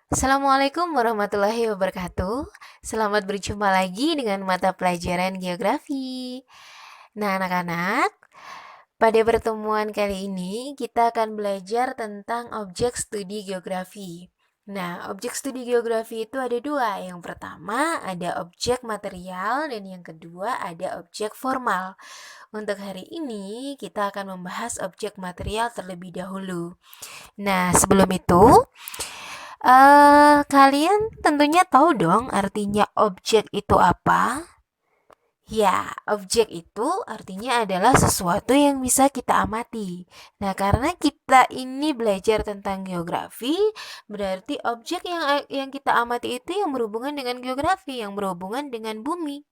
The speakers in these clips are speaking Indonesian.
Assalamualaikum warahmatullahi wabarakatuh. Selamat berjumpa lagi dengan mata pelajaran geografi. Nah, anak-anak, pada pertemuan kali ini kita akan belajar tentang objek studi geografi. Nah, objek studi geografi itu ada dua. Yang pertama ada objek material dan yang kedua ada objek formal. Untuk hari ini kita akan membahas objek material terlebih dahulu. Nah, sebelum itu kalian tentunya tahu dong artinya objek itu apa? Ya, objek itu artinya adalah sesuatu yang bisa kita amati. Nah, karena kita ini belajar tentang geografi, berarti objek yang kita amati itu yang berhubungan dengan geografi, yang berhubungan dengan bumi.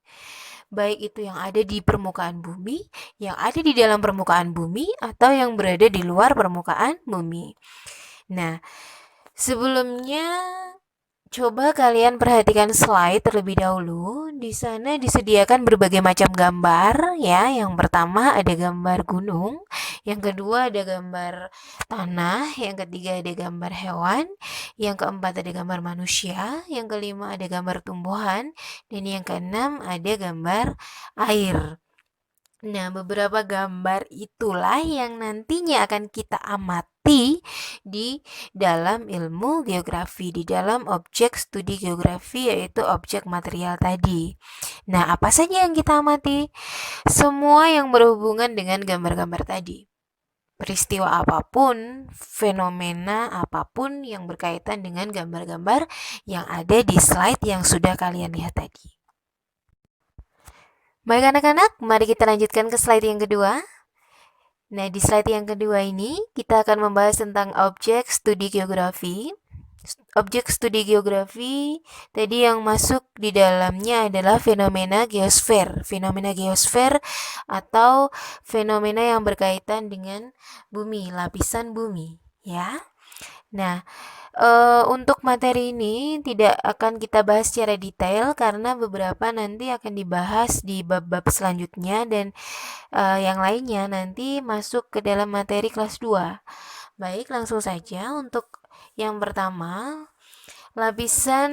Baik itu yang ada di permukaan bumi, yang ada di dalam permukaan bumi, atau yang berada di luar permukaan bumi. Nah, sebelumnya, coba kalian perhatikan slide terlebih dahulu. Di sana disediakan berbagai macam gambar ya. Yang pertama ada gambar gunung, yang kedua ada gambar tanah, yang ketiga ada gambar hewan, yang keempat ada gambar manusia, yang kelima ada gambar tumbuhan, dan yang keenam ada gambar air. Nah, beberapa gambar itulah yang nantinya akan kita amati di dalam ilmu geografi, di dalam objek studi geografi, yaitu objek material tadi. Nah, apa saja yang kita amati? Semua yang berhubungan dengan gambar-gambar tadi. Peristiwa apapun, fenomena apapun yang berkaitan dengan gambar-gambar yang ada di slide yang sudah kalian lihat tadi. Baik anak-anak, mari kita lanjutkan ke slide yang kedua. Nah, di slide yang kedua ini kita akan membahas tentang objek studi geografi. Objek studi geografi tadi yang masuk di dalamnya adalah fenomena geosfer. Fenomena geosfer atau fenomena yang berkaitan dengan bumi, lapisan bumi, ya. Nah, untuk materi ini tidak akan kita bahas secara detail karena beberapa nanti akan dibahas di bab-bab selanjutnya dan yang lainnya nanti masuk ke dalam materi kelas 2. Baik, langsung saja untuk yang pertama. Lapisan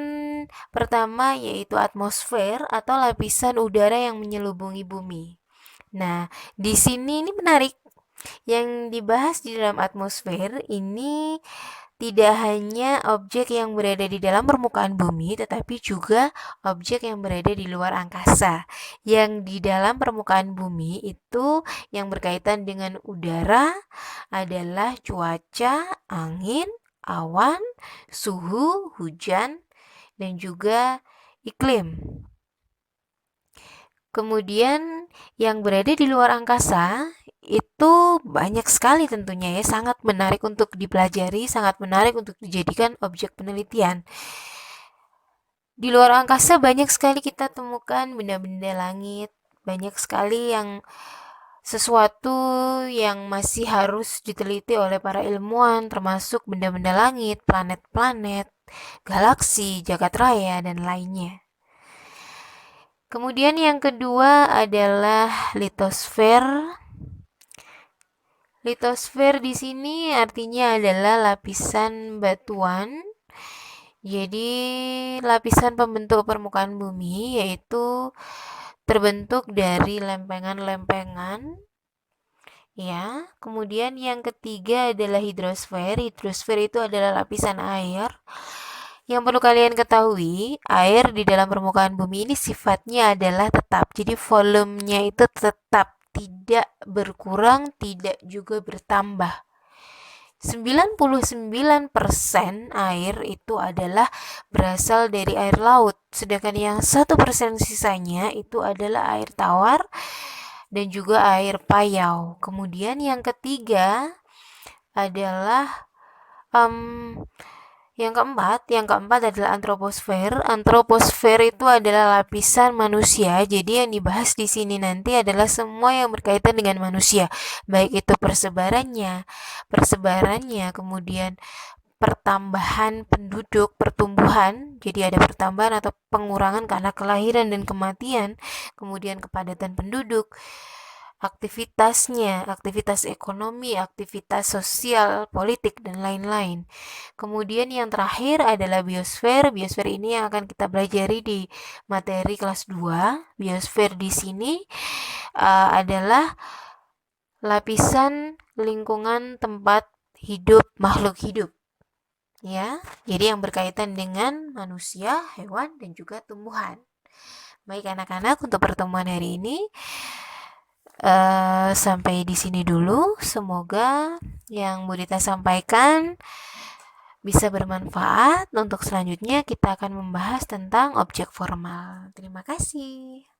pertama yaitu atmosfer atau lapisan udara yang menyelubungi bumi. Nah, di sini ini menarik. Yang dibahas di dalam atmosfer ini tidak hanya objek yang berada di dalam permukaan bumi, tetapi juga objek yang berada di luar angkasa. Yang di dalam permukaan bumi itu yang berkaitan dengan udara adalah cuaca, angin, awan, suhu, hujan, dan juga iklim. Kemudian yang berada di luar angkasa itu banyak sekali tentunya ya, sangat menarik untuk dipelajari, sangat menarik untuk dijadikan objek penelitian. Di luar angkasa banyak sekali kita temukan benda-benda langit, banyak sekali yang sesuatu yang masih harus diteliti oleh para ilmuwan, termasuk benda-benda langit, planet-planet, galaksi, jagat raya, dan lainnya. Kemudian yang kedua adalah litosfer. Litosfer di sini artinya adalah lapisan batuan. Jadi lapisan pembentuk permukaan bumi yaitu terbentuk dari lempengan-lempengan. Ya, kemudian yang ketiga adalah hidrosfer. Hidrosfer itu adalah lapisan air. Yang perlu kalian ketahui, air di dalam permukaan bumi ini sifatnya adalah tetap. Jadi volumenya itu tetap, tidak berkurang, tidak juga bertambah. 99% air itu adalah berasal dari air laut, sedangkan yang 1% sisanya itu adalah air tawar dan juga air payau. Kemudian yang ketiga adalah yang keempat adalah antroposfer. Antroposfer itu adalah lapisan manusia. Jadi yang dibahas di sini nanti adalah semua yang berkaitan dengan manusia, baik itu persebarannya, kemudian pertambahan penduduk, pertumbuhan. Jadi ada pertambahan atau pengurangan karena kelahiran dan kematian, kemudian kepadatan penduduk, aktivitasnya, aktivitas ekonomi, aktivitas sosial, politik, dan lain-lain. Kemudian yang terakhir adalah biosfer. Biosfer ini yang akan kita pelajari di materi kelas 2. Biosfer di sini adalah lapisan lingkungan tempat hidup makhluk hidup. Ya, jadi yang berkaitan dengan manusia, hewan, dan juga tumbuhan. Baik anak-anak, untuk pertemuan hari ini sampai di sini dulu. Semoga yang Budita sampaikan bisa bermanfaat. Untuk selanjutnya kita akan membahas tentang objek formal. Terima kasih.